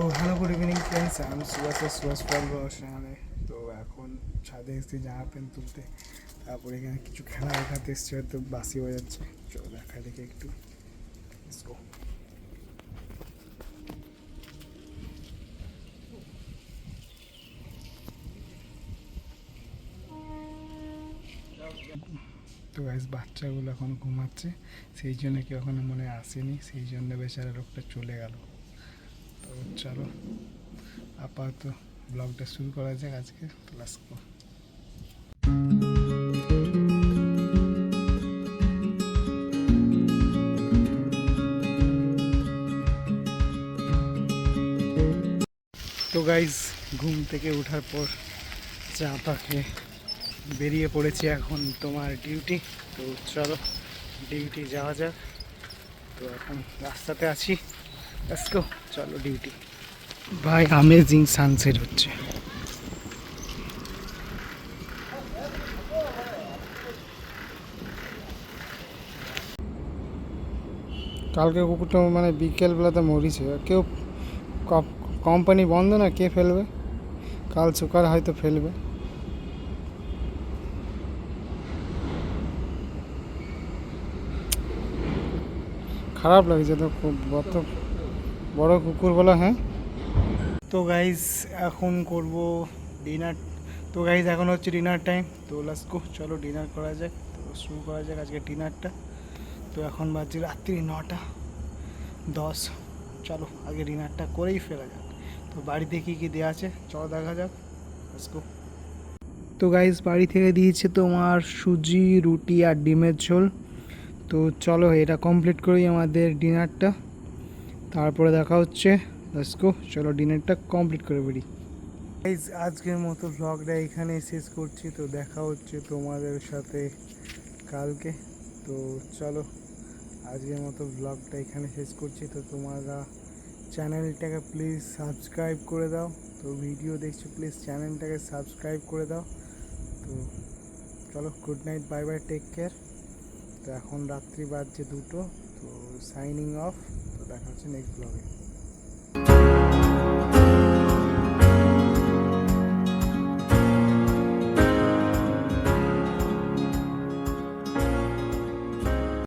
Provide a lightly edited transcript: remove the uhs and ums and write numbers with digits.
তো hello good evening friends, আমি সুভাষ চ্যানেলে। তো এখন ছাদে এসেছি জামা প্যান্ট তুলতে, তারপরে এখানে কিছু খেলা দেখাতে এসেছি, হয়তো বাসি হয়ে যাচ্ছে। চলো দেখা দেখে একটু। Let's go. তো গাইস বাচ্চাগুলো এখন ঘুমাচ্ছে, সেই জন্য কেউ এখনো মনে আসেনি, সেই জন্য বেচারা লোকটা চলে গেল। তো চলো আপাতত ব্লগটা শুরু করা যাক আজকে। তো লেটস গো। তো গাইজ ঘুম থেকে ওঠার পর চা পাখে বেরিয়ে পড়েছি এখন তোমার ডিউটি। তো চলো ডিউটি যাওয়া যাক। তো এখন রাস্তাতে আছি, লেটস গো, চলো ডিউটি। ভাই অ্যামেজিং সানসেট হচ্ছে। কালকে কুকুরটা মানে বিকেলবেলাতে মরিছে, কেউ কোম্পানি বন্ধ না, কে ফেলবে? কাল সকাল হয়তো ফেলবে। খারাপ লাগছে তো, খুব বড় বড় কুকুরগুলো। হ্যাঁ, তো গাইজ এখন করব ডিনার। তো গাইজ এখন হচ্ছে ডিনার টাইম। তো লেটস গো, চলো ডিনার করা যাক। তো শুরু করা যাক আজকে ডিনারটা। তো এখন বাজে রাত্রি 9:10। চলো আগে ডিনারটা করেই ফেলা যাক। তো বাড়িতে কী কী দেওয়া আছে চলো দেখা যাক, লেটস গো। তো গাইজ বাড়ি থেকে দিয়েছে তোমার সুজি, রুটি আর ডিমের ঝোল। তো চলো এটা কমপ্লিট করি আমাদের ডিনারটা, তারপরে দেখা হচ্ছে। লেটস গো, চলো ডিনারটা কমপ্লিট করে বেরি। গাইজ আজকের মতো ব্লগটা এখানে শেষ করছি। তো দেখা হচ্ছে তোমাদের সাথে কালকে। তো চলো আজকের মতো ব্লগটা এখানে শেষ করছি। তো তোমরা চ্যানেলটাকে প্লিজ সাবস্ক্রাইব করে দাও। তো ভিডিও দেখছো প্লিজ চ্যানেলটাকে সাবস্ক্রাইব করে দাও। তো চলো, good night, bye bye, take care. তো এখন রাত্রি বাজছে 2টো। তো সাইনিং অফ। তো দেখা হচ্ছে নেক্সট ব্লগে।